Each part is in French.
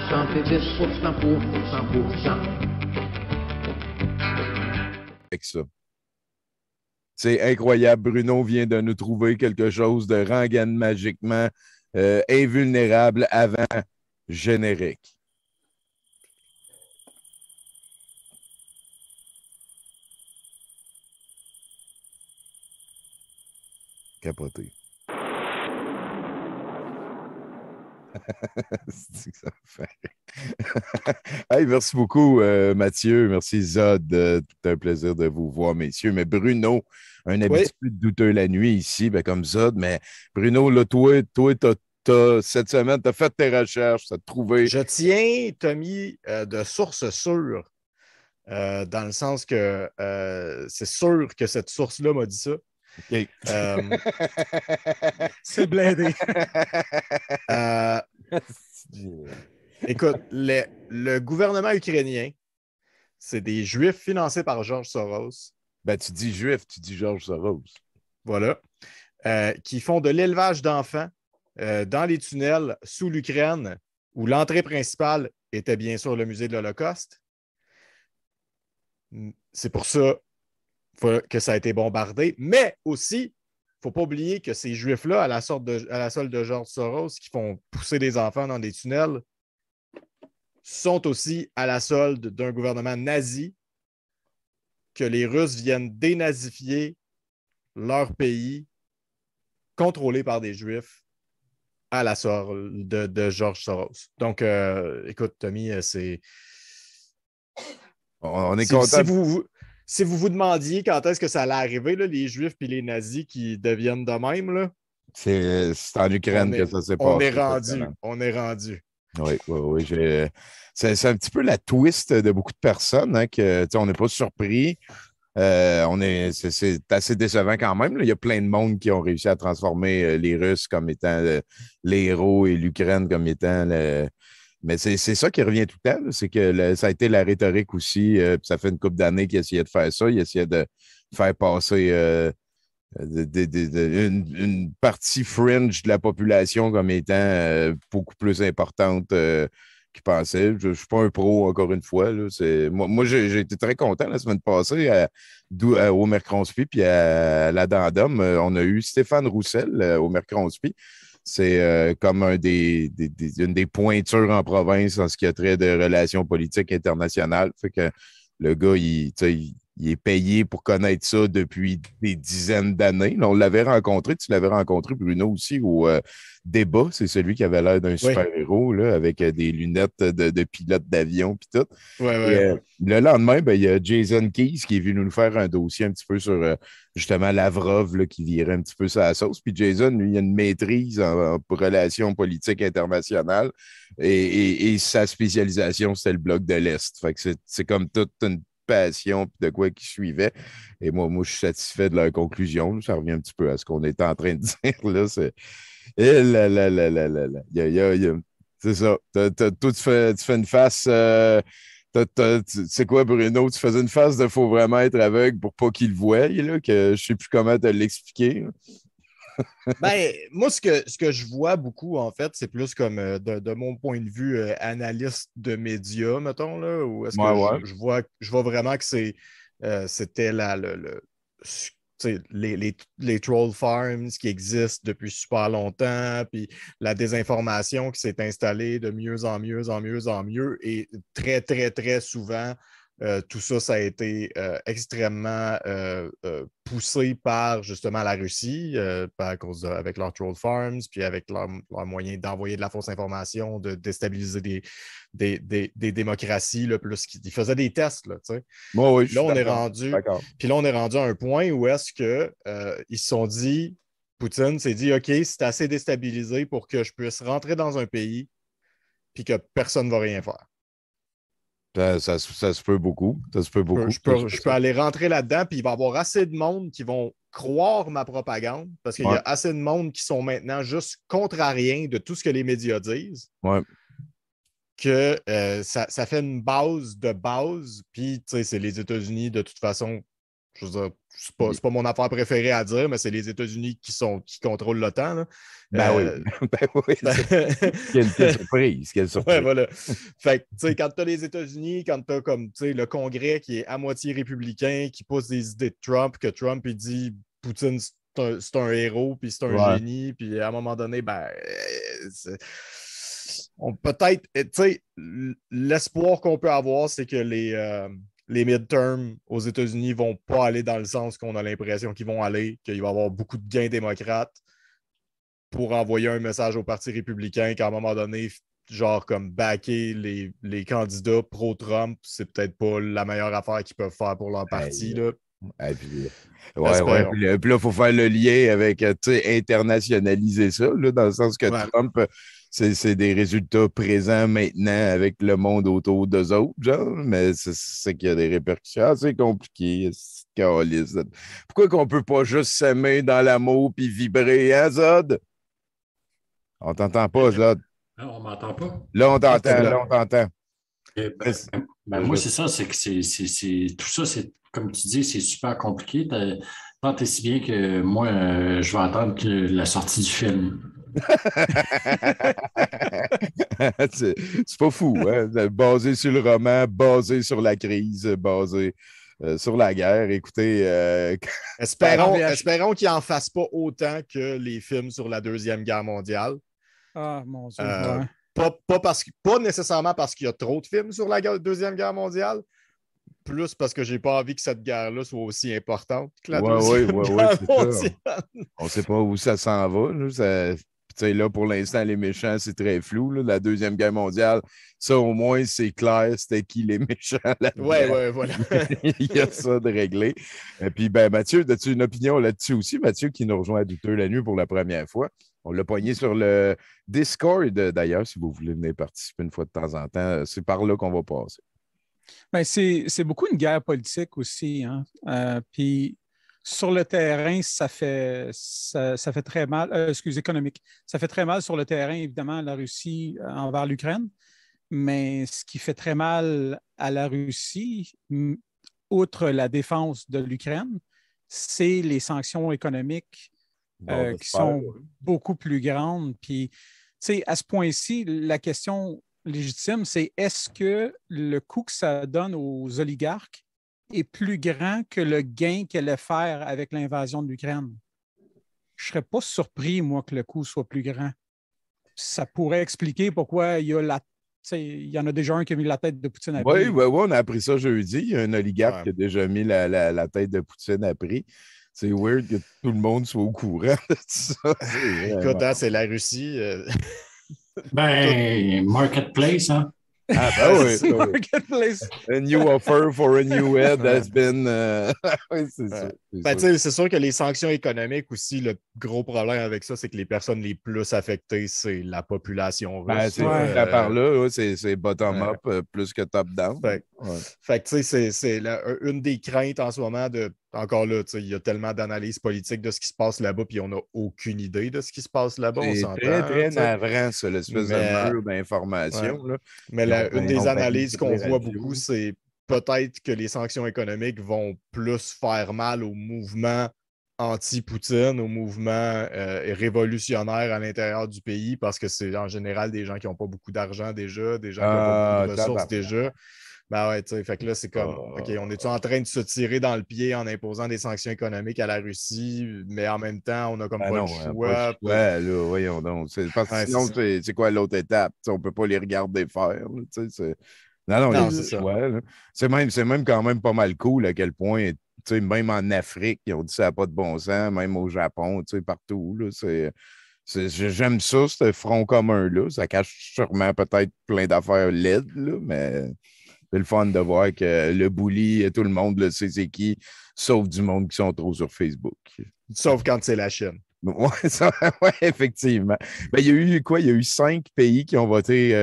chanter 10% pour 100%. Avec ça. C'est incroyable. Bruno vient de nous trouver quelque chose de Rangan magiquement invulnérable avant générique. Capoté. C'est que ça me fait. Hey, merci beaucoup, Mathieu. Merci, Zod. Tout un plaisir de vous voir, messieurs. Mais Bruno, un habitué douteux la nuit ici, ben, comme Zod. Mais Bruno, là, toi cette semaine, tu as fait tes recherches, tu as trouvé. Je tiens, Tommy, de sources sûres, dans le sens que c'est sûr que cette source-là m'a dit ça. OK. C'est blindé. Écoute, le gouvernement ukrainien, c'est des Juifs financés par George Soros. Ben, tu dis Juif, tu dis George Soros. Voilà. Qui font de l'élevage d'enfants dans les tunnels sous l'Ukraine, où l'entrée principale était bien sûr le musée de l'Holocauste. C'est pour ça que ça a été bombardé. Mais aussi, il ne faut pas oublier que ces Juifs-là, à la solde de George Soros, qui font pousser des enfants dans des tunnels, sont aussi à la solde d'un gouvernement nazi, que les Russes viennent dénazifier leur pays contrôlé par des Juifs à la solde de George Soros. Donc, écoute, Tommy, c'est... On est content. Si vous vous demandiez quand est-ce que ça allait arriver, là, les Juifs et les nazis qui deviennent de même, là, c'est en Ukraine que ça s'est passé. On est rendu. Oui. C'est un petit peu la twist de beaucoup de personnes, hein, que on n'est pas surpris. C'est assez décevant quand même. Là. Il y a plein de monde qui ont réussi à transformer les Russes comme étant les héros et l'Ukraine comme étant Mais c'est ça qui revient tout le temps. C'est que ça a été la rhétorique aussi. Ça fait une couple d'années qu'ils essayaient de faire ça. Ils essayaient de faire passer une partie fringe de la population comme étant beaucoup plus importante qu'ils pensaient. Je ne suis pas un pro, encore une fois. Là. Moi j'ai été très content la semaine passée au Mercronspi puis à l'Addendum. On a eu Stéphane Roussel au Mercronspi. C'est comme une des pointures en province en ce qui a trait de relations politiques internationales. Fait que le gars, il est payé pour connaître ça depuis des dizaines d'années. On l'avait rencontré, tu l'avais rencontré, Bruno, aussi, au débat. C'est celui qui avait l'air d'un super-héros, là, avec des lunettes de pilote d'avion puis tout. Le lendemain, ben, il y a Jason Keyes qui est venu nous faire un dossier un petit peu sur justement Lavrov là, qui virait un petit peu sa sauce. Puis Jason, lui, il a une maîtrise en relations politiques internationales et sa spécialisation, c'était le bloc de l'Est. Fait que c'est comme toute une passion de quoi qui suivait. Et moi, je suis satisfait de leur conclusion. Ça revient un petit peu à ce qu'on est en train de dire. Là, et c'est ça. Toi, tu fais une face. C'est quoi, Bruno? Tu faisais une face de faut vraiment être aveugle pour pas qu'il le voie, là, que je sais plus comment te l'expliquer. Ben, moi, ce que je vois beaucoup, en fait, c'est plus comme de mon point de vue analyste de médias, mettons, là, où est-ce que je vois vraiment que c'était les troll farms qui existent depuis super longtemps, puis la désinformation qui s'est installée de mieux en mieux, et très, très, très souvent, tout ça, ça a été extrêmement poussé par justement la Russie, avec leurs troll farms, puis avec leur moyen d'envoyer de la fausse information, de déstabiliser des démocraties. Là, plus ils faisaient des tests. Là, oui, là, on est rendu. Puis là, on est rendu à un point où est-ce que ils se sont dit, Poutine s'est dit, OK, c'est assez déstabilisé pour que je puisse rentrer dans un pays puis que personne ne va rien faire. Ça se peut beaucoup. Ça se peut beaucoup. Je peux aller rentrer là-dedans, puis il va y avoir assez de monde qui vont croire ma propagande, parce qu'il y a assez de monde qui sont maintenant juste contrariens de tout ce que les médias disent, que ça fait une base de base, puis c'est les États-Unis, de toute façon, je veux dire, c'est pas mon affaire préférée à dire, mais c'est les États-Unis qui contrôlent l'OTAN. Là. Ben oui. Ben oui. Quelle surprise. Quelle surprise. Ouais, voilà. Fait que, tu sais, quand tu as les États-Unis, quand tu as comme, tu sais, le Congrès qui est à moitié républicain, qui pousse des idées de Trump, que Trump, il dit Poutine, c'est un héros, puis c'est un génie, puis à un moment donné, ben, peut-être, tu sais, l'espoir qu'on peut avoir, c'est que les midterms aux États-Unis ne vont pas aller dans le sens qu'on a l'impression qu'ils vont aller, qu'il va y avoir beaucoup de gains démocrates pour envoyer un message au Parti républicain qu'à un moment donné, genre comme backer les candidats pro-Trump, c'est peut-être pas la meilleure affaire qu'ils peuvent faire pour leur parti. Là. Puis là, il faut faire le lien avec, internationaliser ça, là, dans le sens que Trump, c'est des résultats présents maintenant avec le monde autour d'eux autres, genre, mais c'est qu'il y a des répercussions assez compliquées. Pourquoi qu'on peut pas juste s'aimer dans l'amour puis vibrer, hein, Zod? On t'entend pas, Zod. Non, on m'entend pas. Là, on t'entend. Moi, c'est ça, c'est que tout ça, c'est comme tu dis, c'est super compliqué. Tant et si bien que moi, je vais attendre la sortie du film. C'est pas fou, hein? Basé sur le roman, basé sur la crise, basé sur la guerre. Écoutez. Espérons qu'ils n'en fassent pas autant que les films sur la Deuxième Guerre mondiale. Ah, mon Dieu. Pas nécessairement parce qu'il y a trop de films sur la Deuxième Guerre mondiale, plus parce que j'ai pas envie que cette guerre-là soit aussi importante que la Deuxième Guerre mondiale. On ne sait pas où ça s'en va. Là, pour l'instant, les méchants, c'est très flou. Là. La Deuxième Guerre mondiale, ça, au moins, c'est clair, c'était qui les méchants là-dedans. Ouais, voilà. Il y a ça de réglé. Et puis, ben, Mathieu, as-tu une opinion là-dessus aussi? Mathieu, qui nous rejoint à Douteux la nuit pour la première fois. On l'a pogné sur le Discord, d'ailleurs, si vous voulez venir participer une fois de temps en temps. C'est par là qu'on va passer. Ben, c'est beaucoup une guerre politique aussi. Hein? Puis sur le terrain, ça fait très mal. Économique. Ça fait très mal sur le terrain, évidemment, la Russie envers l'Ukraine. Mais ce qui fait très mal à la Russie, outre la défense de l'Ukraine, c'est les sanctions économiques qui sont beaucoup plus grandes. Puis, tu sais, à ce point-ci, la question légitime, c'est est-ce que le coût que ça donne aux oligarques est plus grand que le gain qu'elle allait faire avec l'invasion de l'Ukraine? Je ne serais pas surpris, moi, que le coût soit plus grand. Ça pourrait expliquer pourquoi il y en a déjà un qui a mis la tête de Poutine à prix. Oui, on a appris ça jeudi. Il y a un oligarque qui a déjà mis la tête de Poutine à prix. C'est weird que tout le monde soit au courant de ça. Écoute, c'est la Russie. Marketplace, hein? Ah, ben oui. Marketplace. A new offer for a new head has been. Oui, c'est ça. C'est sûr que les sanctions économiques aussi, le gros problème avec ça, c'est que les personnes les plus affectées, c'est la population russe. Par là, c'est bottom-up plus que top-down. Fait que, tu sais, c'est une des craintes en ce moment de. Encore là, il y a tellement d'analyses politiques de ce qui se passe là-bas, puis on n'a aucune idée de ce qui se passe là-bas. C'est très, très navrant, ça, l'espèce de mur d'information. Ouais. Mais une des analyses qu'on voit beaucoup, c'est peut-être que les sanctions économiques vont plus faire mal au mouvement anti-Poutine, au mouvement révolutionnaire à l'intérieur du pays, parce que c'est en général des gens qui n'ont pas beaucoup d'argent déjà, des gens qui n'ont pas beaucoup de ressources déjà. Ben ouais, tu sais, fait que là, c'est comme, OK, on est-tu en train de se tirer dans le pied en imposant des sanctions économiques à la Russie, mais en même temps, on n'a comme pas le choix. Là, voyons donc. Parce que sinon, c'est quoi l'autre étape? T'sais, on ne peut pas les regarder faire. Non, c'est ça. C'est même quand même pas mal cool à quel point, même en Afrique, ils ont dit ça n'a pas de bon sens, même au Japon, partout. Là, j'aime ça, ce front commun-là. Ça cache sûrement peut-être plein d'affaires laides, là, mais c'est le fun de voir que le bully, tout le monde le sait c'est qui, sauf du monde qui sont trop sur Facebook. Sauf quand c'est la Chine. Oui, effectivement. Ben, il y a eu quoi? Il y a eu 5 pays qui ont voté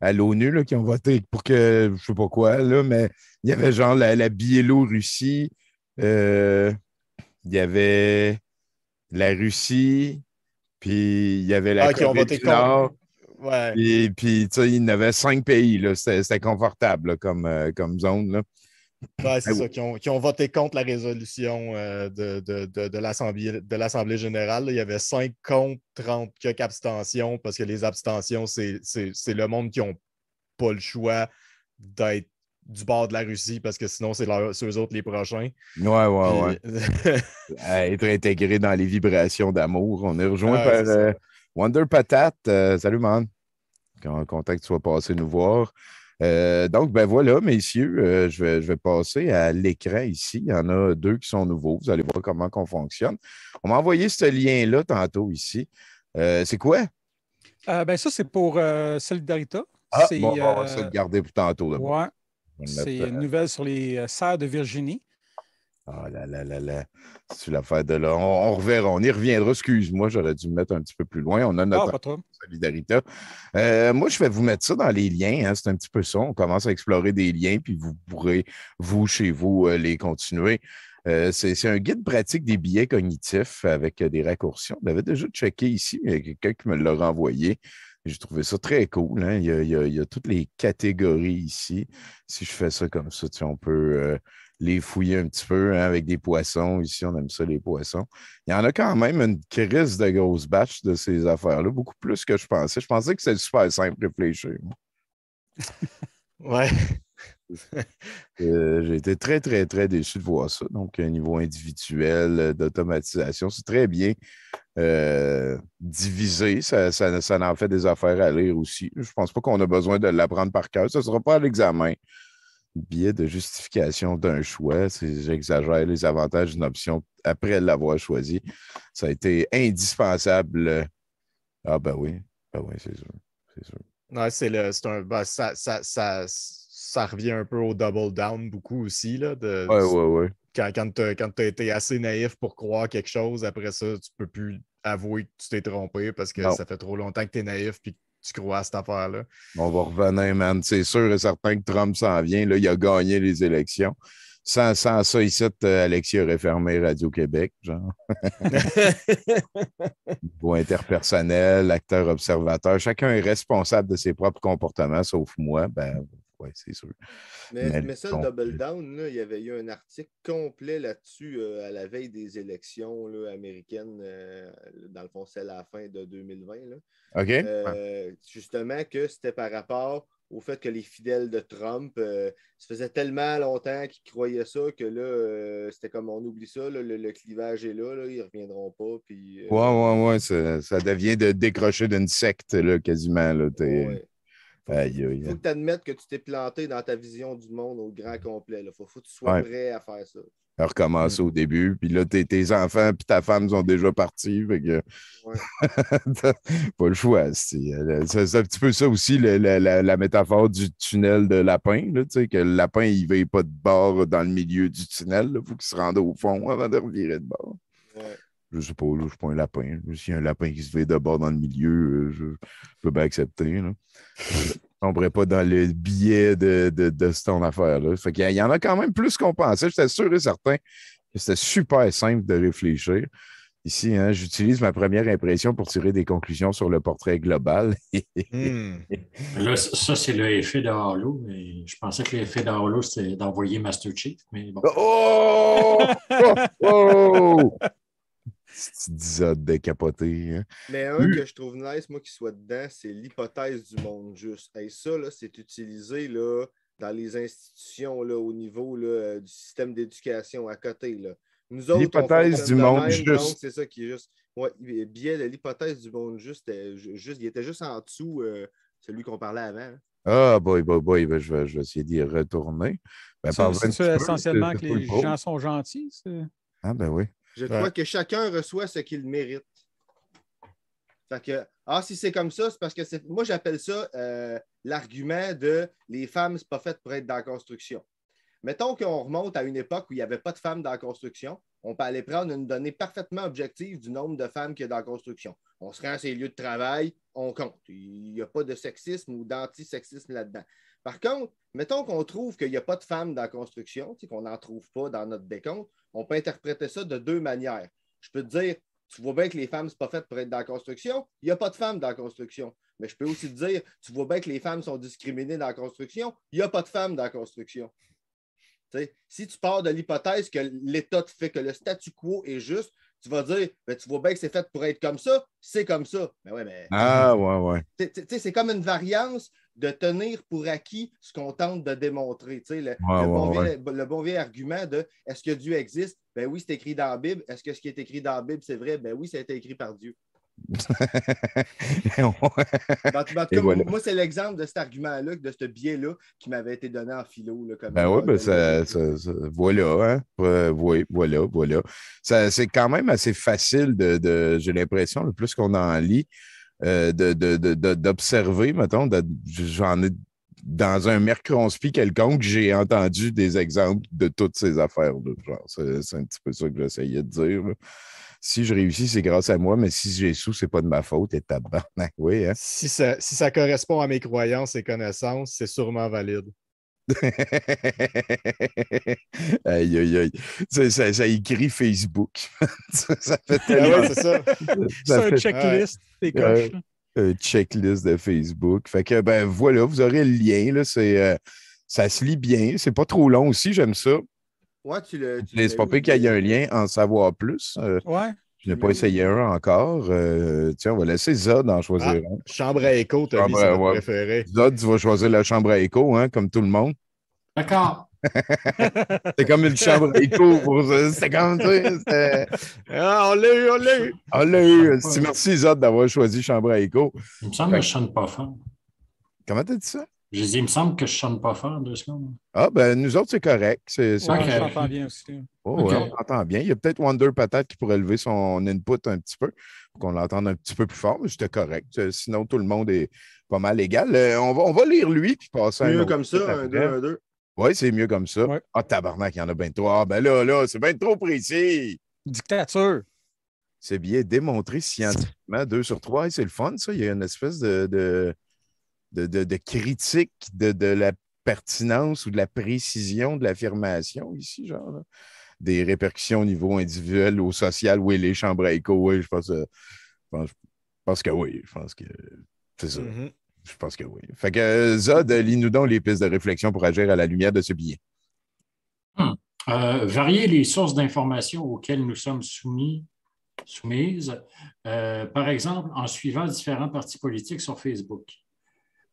à l'ONU, qui ont voté pour que, je ne sais pas quoi, là, mais il y avait genre la Biélorussie, il y avait la Russie, puis il y avait la Corée du Nord. Ouais. Puis il y en avait 5 pays. C'était confortable là, comme zone. Là. Ouais, c'est ça, qui ont voté contre la résolution de l'Assemblée générale. Là. Il y avait 5 contre, 30 quelques abstentions, parce que les abstentions, c'est le monde qui n'ont pas le choix d'être du bord de la Russie, parce que sinon, c'est eux autres les prochains. Ouais. Puis... À être intégré dans les vibrations d'amour. On est rejoint Ouais, par Wonder Patate. Salut, man. Content que tu sois passé nous voir. Donc, ben voilà, messieurs, je vais passer à l'écran ici. Il y en a 2 qui sont nouveaux. Vous allez voir comment on fonctionne. On m'a envoyé ce lien-là tantôt ici. C'est quoi? Ben ça, c'est pour Solidarita. Ah, C'est, bon, on va se le garder pour tantôt. ouais, c'est une nouvelle sur les serres de Virginie. Ah là là là là. C'est l'affaire de là. On reverra, on y reviendra. Excuse-moi, j'aurais dû me mettre un petit peu plus loin. On a notre pas trop. solidarité. Moi, je vais vous mettre ça dans les liens. Hein. C'est un petit peu ça. On commence à explorer des liens, puis vous pourrez, vous, chez vous, les continuer. C'est un guide pratique des billets cognitifs avec des raccourcis. On l'avait déjà checké ici, mais il y a quelqu'un qui me l'a renvoyé. J'ai trouvé ça très cool. Hein. Il y a toutes les catégories ici. Si je fais ça comme ça, on peut les fouiller un petit peu hein, avec des poissons. Ici, on aime ça, les poissons. Il y en a quand même une crise de grosses batches de ces affaires-là, beaucoup plus que je pensais. Je pensais que c'était super simple de réfléchir. Ouais. J'ai été très, très, très déçu de voir ça. Donc, un niveau individuel d'automatisation, c'est très bien divisé. Ça en fait des affaires à lire aussi. Je ne pense pas qu'on a besoin de l'apprendre par cœur. Ça ne sera pas à l'examen. Biais de justification d'un choix, j'exagère les avantages d'une option après l'avoir choisi. Ça a été indispensable. Ah ben oui, c'est sûr. Ouais, ça revient un peu au double down beaucoup aussi. Là, Ouais. Quand tu as été assez naïf pour croire quelque chose, après ça, tu peux plus avouer que tu t'es trompé parce que ça fait trop longtemps que tu es naïf et que tu crois à cette affaire-là. On va revenir, man. C'est sûr et certain que Trump s'en vient. Là, il a gagné les élections. Sans ça, ici, Alexis aurait fermé Radio-Québec, genre. Niveau interpersonnel, acteur observateur. Chacun est responsable de ses propres comportements, sauf moi. Ben, oui, c'est sûr. Mais ça, le double down, là, il y avait eu un article complet là-dessus à la veille des élections là, américaines. Dans le fond, c'est la fin de 2020. Là. OK. Justement, que c'était par rapport au fait que les fidèles de Trump, ça faisait tellement longtemps qu'ils croyaient ça que là, c'était comme on oublie ça, là, le clivage est là, ils ne reviendront pas. Puis, ouais. Ça devient de décrocher d'une secte, là, quasiment. Là, faut que tu admettes que tu t'es planté dans ta vision du monde au grand complet. Il faut que tu sois prêt à faire ça. À recommencer au début. Puis là, tes enfants et ta femme sont déjà partis. Fait que... pas le choix. C'est un petit peu ça aussi, la métaphore du tunnel de lapin. Là, que le lapin, il ne va pas de bord dans le milieu du tunnel. Il faut qu'il se rende au fond avant de revirer de bord. Ouais. Je sais pas, là, je ne suis pas un lapin. S'il y a un lapin qui se fait de bord dans le milieu, je peux bien accepter. Là. Je ne tomberai pas dans le biais de cette affaire-là. Fait qu'il y en a quand même plus qu'on pensait. J'étais sûr et certain que c'était super simple de réfléchir. Ici, hein, j'utilise ma première impression pour tirer des conclusions sur le portrait global. Là, ça, c'est le effet de Halo. Je pensais que l'effet de Halo, c'était d'envoyer Master Chief, mais bon. Oh! C'est 10 ans décapoté. Hein? Mais un que je trouve nice, moi, qui soit dedans, c'est l'hypothèse du monde juste. Et ça, là, c'est utilisé là, dans les institutions là, au niveau là, du système d'éducation à côté. Là. Nous autres, l'hypothèse du monde même, juste. Donc, c'est ça qui est juste. Ouais, biais de l'hypothèse du monde juste, il était juste en dessous celui qu'on parlait avant. Hein. Ah, boy, ben, je vais essayer d'y retourner. Ben, c'est essentiellement que les gens sont gentils? Ah, ben oui. Je crois que chacun reçoit ce qu'il mérite. Fait que, si c'est comme ça, c'est parce que moi, j'appelle ça l'argument de les femmes, c'est pas fait pour être dans la construction. Mettons qu'on remonte à une époque où il n'y avait pas de femmes dans la construction, on peut aller prendre une donnée parfaitement objective du nombre de femmes qu'il y a dans la construction. On se rend à ces lieux de travail, on compte. Il n'y a pas de sexisme ou d'antisexisme là-dedans. Par contre, mettons qu'on trouve qu'il n'y a pas de femmes dans la construction, qu'on n'en trouve pas dans notre décompte, on peut interpréter ça de 2 manières. Je peux te dire, tu vois bien que les femmes, c'est pas fait pour être dans la construction, il n'y a pas de femmes dans la construction. Mais je peux aussi te dire, tu vois bien que les femmes sont discriminées dans la construction, il n'y a pas de femmes dans la construction. T'sais, si tu pars de l'hypothèse que l'État te fait que le statu quo est juste, tu vas dire, ben, tu vois bien que c'est fait pour être comme ça, c'est comme ça. Mais ouais, mais Ah, ouais. c'est comme une variance de tenir pour acquis ce qu'on tente de démontrer. Ouais. Le bon vieil argument de est-ce que Dieu existe? Ben oui, c'est écrit dans la Bible. Est-ce que ce qui est écrit dans la Bible, c'est vrai? Ben oui, ça a été écrit par Dieu. En tout Et cas, voilà. moi, c'est l'exemple de cet argument-là, de ce biais-là qui m'avait été donné en philo. Là, comme Ben oui, ben logique. voilà, hein. Oui, voilà. C'est quand même assez facile j'ai l'impression, le plus qu'on en lit, d'observer, mettons, j'en ai dans un mercronspi quelconque, j'ai entendu des exemples de toutes ces affaires-là. Genre, c'est un petit peu ça que j'essayais de dire, là. Si je réussis, c'est grâce à moi, mais si j'ai sous, c'est pas de ma faute. Et tabarnak, oui, hein? Si ça correspond à mes croyances et connaissances, c'est sûrement valide. Aïe, aïe, aïe. Ça écrit Facebook. Ça fait Ah tellement. oui, c'est ça. C'est Ça un fait checklist, des coches. Là. un checklist de Facebook. Fait que, ben voilà, vous aurez le lien. Là, ça se lit bien. C'est pas trop long aussi, j'aime ça. Ouais, C'est pas pire qu'il y ait un lien, en savoir plus. Ouais. Je n'ai pas essayé un encore. Tiens, on va laisser Zod en choisir un. Chambre à écho, Tommy, c'est notre préféré. Zod, tu vas choisir la chambre à écho, hein, comme tout le monde. D'accord. C'est comme une chambre à écho. C'était comme ça. Ah, on l'a eu, on l'a eu. On l'a eu. Merci, Zod, d'avoir choisi chambre à écho. Il me semble que je chante pas fort. Comment t'as dit ça? J'ai dit, il me semble que je chante pas fort 2 secondes. Ah, ben, nous autres, c'est correct. Ouais, je t'entends bien aussi. Oh, OK. ouais, on entend bien. Il y a peut-être Wonder peut-être qui pourrait lever son input un petit peu pour qu'on l'entende un petit peu plus fort, mais c'était correct. Sinon, tout le monde est pas mal égal. On va lire lui puis passer à un Mieux autre comme ça, titre un après. 2, un 2. Oui, c'est mieux comme ça. Ouais. Ah, tabarnak, il y en a bien trop. Ah, ben là, c'est bien trop précis. Dictature. C'est bien démontré scientifiquement, 2 sur 3. C'est le fun, ça. Il y a une espèce de critique de la pertinence ou de la précision de l'affirmation ici, genre. Là. Des répercussions au niveau individuel, au social, oui, les chambres à écho, oui, je pense que oui. Je pense que c'est ça. Mm-hmm. Je pense que oui. Fait que Zod, lis-nous donc les pistes de réflexion pour agir à la lumière de ce billet. Varier les sources d'informations auxquelles nous sommes soumises, par exemple, en suivant différents partis politiques sur Facebook.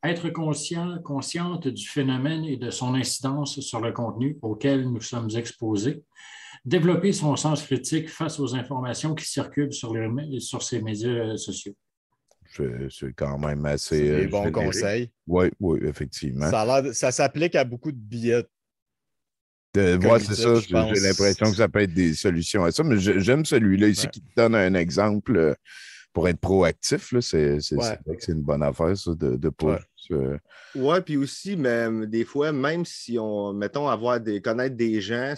Être consciente du phénomène et de son incidence sur le contenu auquel nous sommes exposés. Développer son sens critique face aux informations qui circulent sur ces médias sociaux. C'est quand même assez. C'est des bons conseils. Oui, effectivement. Ça s'applique à beaucoup de billets. Ouais, c'est ça. J'ai l'impression que ça peut être des solutions à ça, mais j'aime celui-là ici qui te donne un exemple pour être proactif. Là, c'est vrai que c'est une bonne affaire, ça, de pas. Oui, puis aussi, même, des fois, même si on, mettons, connaître des gens,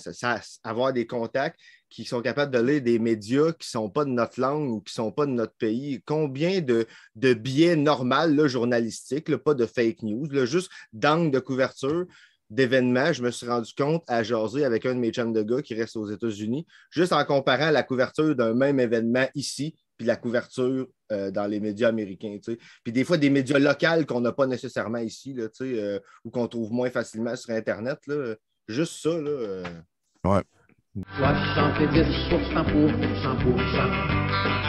avoir des contacts qui sont capables de lire des médias qui ne sont pas de notre langue ou qui ne sont pas de notre pays, combien de biais normaux, là, journalistiques, là, pas de fake news, là, juste d'angle de couverture d'événements, je me suis rendu compte à jaser avec un de mes chums de gars qui reste aux États-Unis, juste en comparant la couverture d'un même événement ici, puis la couverture dans les médias américains. T'sais. Puis des fois, des médias locaux qu'on n'a pas nécessairement ici, là, ou qu'on trouve moins facilement sur Internet. Là. Juste ça. Là, Ouais. 70% pour 100%.